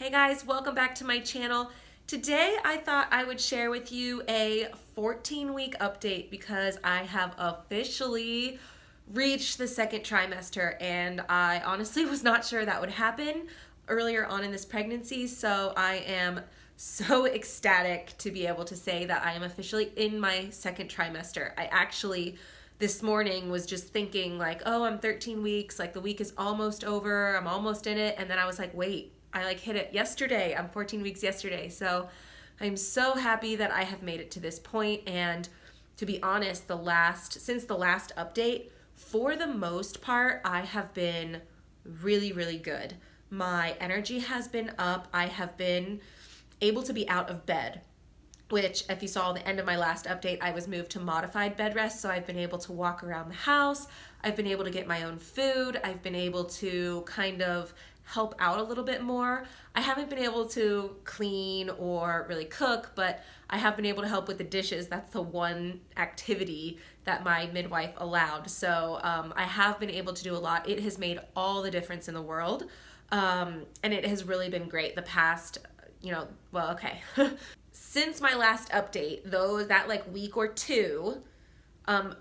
Hey guys, welcome back to my channel. Today I thought I would share with you a 14-week update because I have officially reached the second trimester, and I honestly was not sure that would happen earlier on in this pregnancy, so I am so ecstatic to be able to say that I am officially in my second trimester. I actually this morning was just thinking like, oh, I'm 13 weeks, like the week is almost over, I'm almost in it, and then I was like, wait, I like hit it yesterday. I'm 14 weeks yesterday. So I'm so happy that I have made it to this point. And to be honest, since the last update, for the most part, I have been really, really good. My energy has been up. I have been able to be out of bed, which if you saw the end of my last update, I was moved to modified bed rest. So I've been able to walk around the house. I've been able to get my own food. I've been able to kind of help out a little bit more. I haven't been able to clean or really cook, but I have been able to help with the dishes. That's the one activity that my midwife allowed. So I have been able to do a lot. It has made all the difference in the world. And it has really been great the past, since my last update, though, that like week or two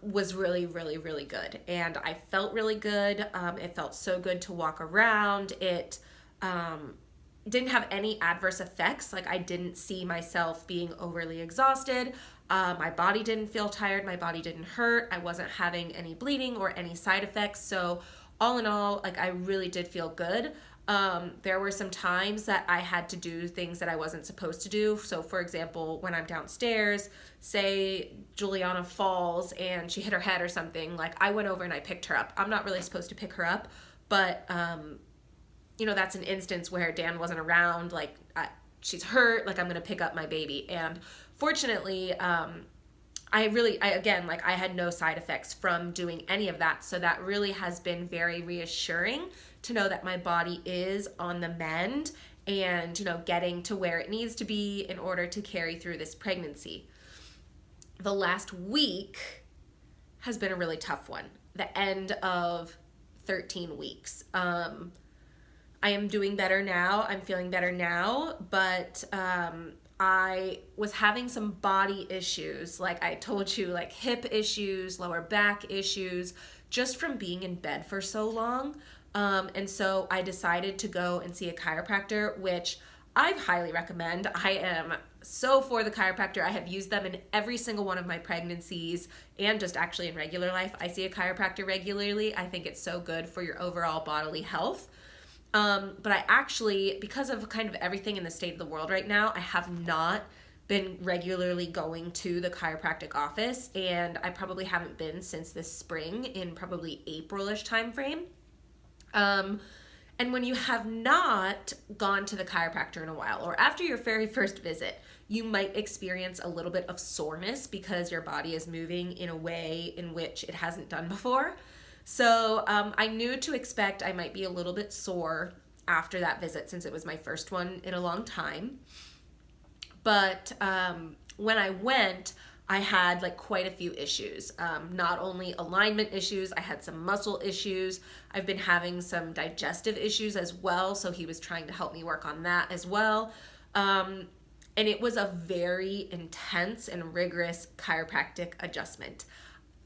was really, really, really good. And I felt really good. It felt so good to walk around. It didn't have any adverse effects. Like I didn't see myself being overly exhausted. My body didn't feel tired. My body didn't hurt. I wasn't having any bleeding or any side effects. So all in all, like I really did feel good. There were some times that I had to do things that I wasn't supposed to do. So for example, when I'm downstairs, say Juliana falls and she hit her head or something, like I went over and I picked her up. I'm not really supposed to pick her up, but that's an instance where Dan wasn't around, like she's hurt, like I'm going to pick up my baby. And fortunately, I had no side effects from doing any of that. So that really has been very reassuring to know that my body is on the mend and, getting to where it needs to be in order to carry through this pregnancy. The last week has been a really tough one. The end of 13 weeks. I am doing better now. I'm feeling better now, but I was having some body issues, like I told you, like hip issues, lower back issues, just from being in bed for so long. And so I decided to go and see a chiropractor, which I highly recommend. I am so for the chiropractor. I have used them in every single one of my pregnancies and just actually in regular life. I see a chiropractor regularly. I think it's so good for your overall bodily health. But I actually, because of kind of everything in the state of the world right now, I have not been regularly going to the chiropractic office, and I probably haven't been since this spring in probably April-ish time frame. And when you have not gone to the chiropractor in a while, or after your very first visit, you might experience a little bit of soreness because your body is moving in a way in which it hasn't done before. So I knew to expect I might be a little bit sore after that visit since it was my first one in a long time. But when I went, I had like quite a few issues. Not only alignment issues, I had some muscle issues. I've been having some digestive issues as well, so he was trying to help me work on that as well. And it was a very intense and rigorous chiropractic adjustment.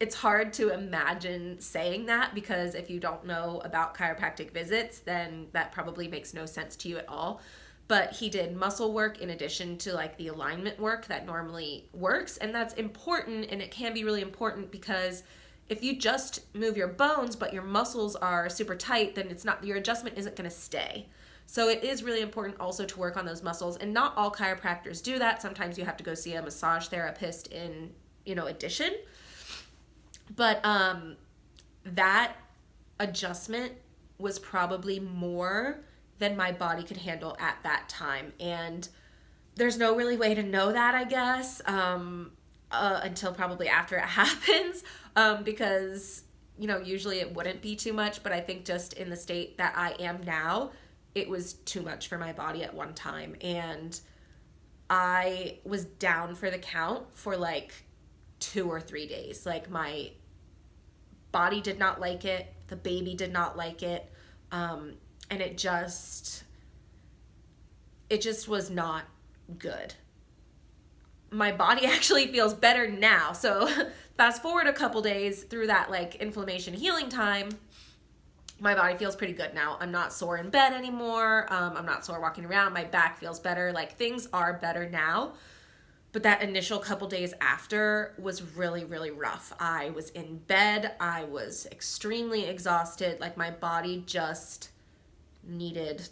It's hard to imagine saying that because if you don't know about chiropractic visits, then that probably makes no sense to you at all. But he did muscle work in addition to like the alignment work that normally works. And that's important, and it can be really important because if you just move your bones but your muscles are super tight, then your adjustment isn't going to stay. So it is really important also to work on those muscles. And not all chiropractors do that. Sometimes you have to go see a massage therapist in, addition. But that adjustment was probably more than my body could handle at that time. And there's no really way to know that, I guess, until probably after it happens, because, usually it wouldn't be too much. But I think just in the state that I am now, it was too much for my body at one time. And I was down for the count for like 2 or 3 days. Like my body did not like it. The baby did not like it. And it just, it just was not good. My body actually feels better now. So fast forward a couple days through that like inflammation healing time, my body feels pretty good now. I'm not sore in bed anymore. I'm not sore walking around. My back feels better. Like things are better now. But that initial couple days after was really, really rough. I was in bed. I was extremely exhausted. Like my body just needed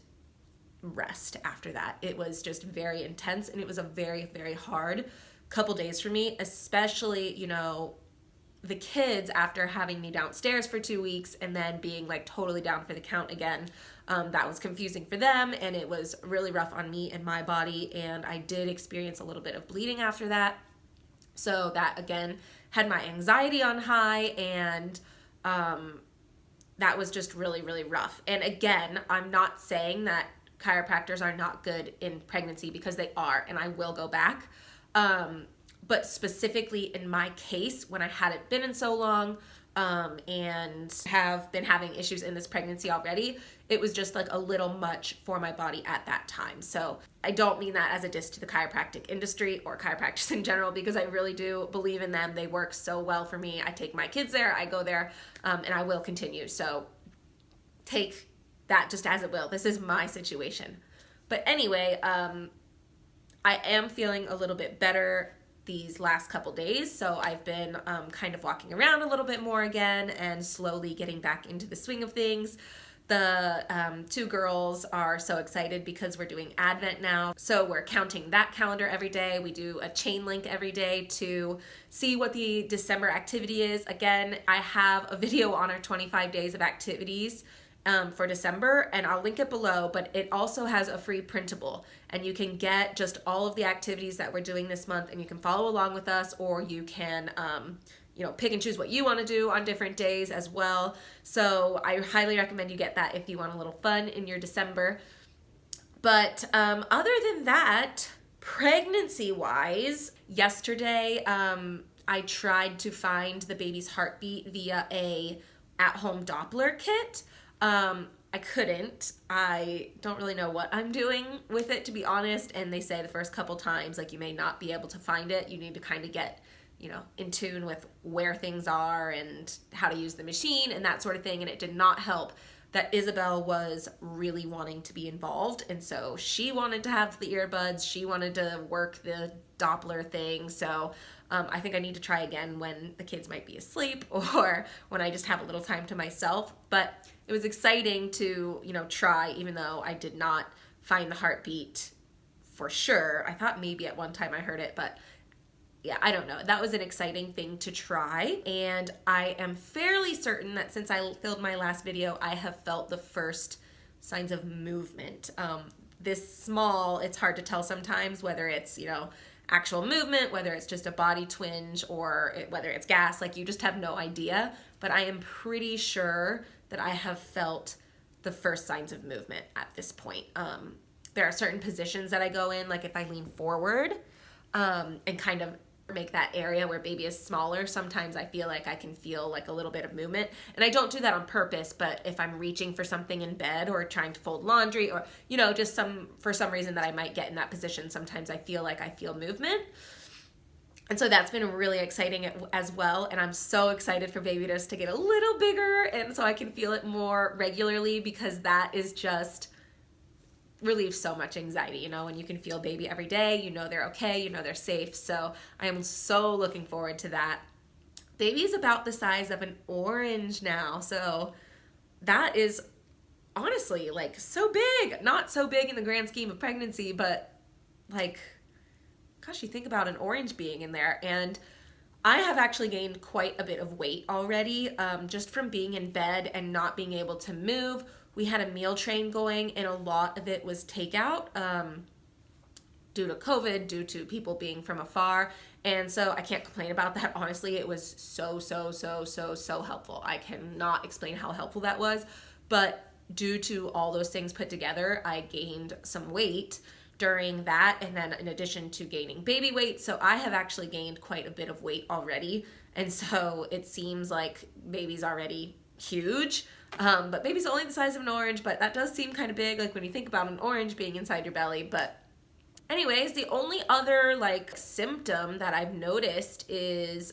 rest after that. It was just very intense, and it was a very, very hard couple days for me, especially, you know, the kids after having me downstairs for 2 weeks and then being like totally down for the count again. That was confusing for them, and it was really rough on me and my body, and I did experience a little bit of bleeding after that. So that again had my anxiety on high, and that was just really, really rough. And again, I'm not saying that chiropractors are not good in pregnancy, because they are, and I will go back. But specifically in my case, when I hadn't been in so long, and have been having issues in this pregnancy already, it was just like a little much for my body at that time. So I don't mean that as a diss to the chiropractic industry or chiropractors in general, because I really do believe in them. They work so well for me. I take my kids there, I go there, and I will continue. So take that just as it will. This is my situation. But anyway, I am feeling a little bit better these last couple days. So I've been kind of walking around a little bit more again and slowly getting back into the swing of things. The 2 girls are so excited because we're doing Advent now. So we're counting that calendar every day. We do a chain link every day to see what the December activity is. Again, I have a video on our 25 days of activities for December, and I'll link it below, but it also has a free printable, and you can get just all of the activities that we're doing this month, and you can follow along with us, or you can you know, pick and choose what you want to do on different days as well. So I highly recommend you get that if you want a little fun in your December. But other than that, pregnancy wise, yesterday I tried to find the baby's heartbeat via a at-home doppler kit. I couldn't. I don't really know what I'm doing with it, to be honest. And they say the first couple times, like, you may not be able to find it. You need to kind of get, you know, in tune with where things are and how to use the machine and that sort of thing. And it did not help that Isabel was really wanting to be involved. And so she wanted to have the earbuds. She wanted to work the Doppler thing. So I think I need to try again when the kids might be asleep or when I just have a little time to myself. But it was exciting to, you know, try, even though I did not find the heartbeat for sure. I thought maybe at one time I heard it, but yeah, I don't know. That was an exciting thing to try. And I am fairly certain that since I filmed my last video, I have felt the first signs of movement. This small, it's hard to tell sometimes whether it's, you know, actual movement, whether it's just a body twinge, or whether it's gas. Like, you just have no idea. But I am pretty sure that I have felt the first signs of movement at this point. There are certain positions that I go in, like if I lean forward and kind of make that area where baby is smaller, sometimes I feel like I can feel like a little bit of movement. And I don't do that on purpose, but if I'm reaching for something in bed or trying to fold laundry, or, you know, just for some reason that I might get in that position, sometimes I feel like I feel movement. And so that's been really exciting as well. And I'm so excited for baby to get a little bigger, and so I can feel it more regularly, because that is just relieves so much anxiety, you know, when you can feel baby every day, you know they're okay, you know they're safe. So I am so looking forward to that. Baby is about the size of an orange now, so that is honestly like so big. Not so big in the grand scheme of pregnancy, but like, gosh, you think about an orange being in there. And I have actually gained quite a bit of weight already, just from being in bed and not being able to move. We had a meal train going, and a lot of it was takeout due to COVID, due to people being from afar. And so I can't complain about that. Honestly, it was so helpful. I cannot explain how helpful that was. But due to all those things put together, I gained some weight during that, and then in addition to gaining baby weight. So I have actually gained quite a bit of weight already. And so it seems like baby's already huge. But maybe it's only the size of an orange, but that does seem kind of big, like when you think about an orange being inside your belly. But anyways, the only other like symptom that I've noticed is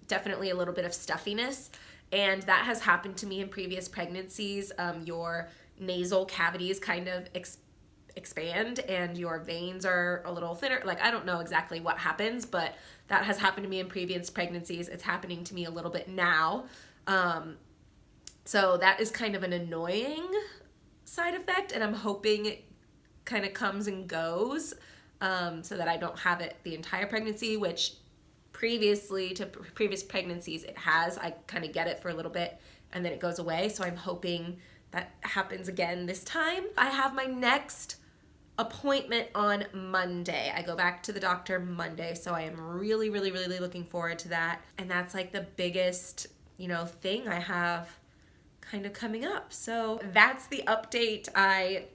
definitely a little bit of stuffiness. And that has happened to me in previous pregnancies. Your nasal cavities kind of expand and your veins are a little thinner. Like, I don't know exactly what happens, but that has happened to me in previous pregnancies. It's happening to me a little bit now. So that is kind of an annoying side effect, and I'm hoping it kind of comes and goes, so that I don't have it the entire pregnancy, which previously to previous pregnancies it has. I kind of get it for a little bit and then it goes away. So I'm hoping that happens again this time. I have my next appointment on Monday. I go back to the doctor Monday, so I am really, really, really looking forward to that. And that's like the biggest, thing I have kind of coming up. So that's the update. I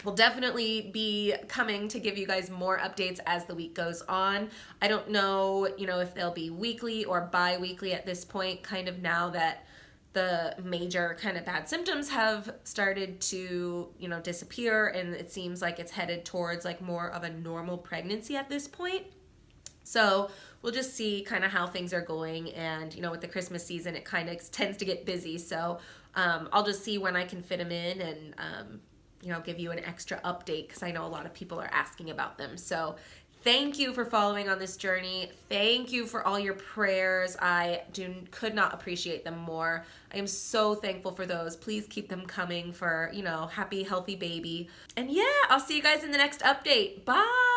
will definitely be coming to give you guys more updates as the week goes on. I don't know, if they'll be weekly or bi-weekly at this point, kind of now that the major kind of bad symptoms have started to, disappear, and it seems like it's headed towards like more of a normal pregnancy at this point. So we'll just see kind of how things are going, and with the Christmas season it kind of tends to get busy, so I'll just see when I can fit them in and give you an extra update, because I know a lot of people are asking about them. So thank you for following on this journey. Thank you for all your prayers. I could not appreciate them more. I am so thankful for those. Please keep them coming for, happy, healthy baby. And yeah, I'll see you guys in the next update. Bye.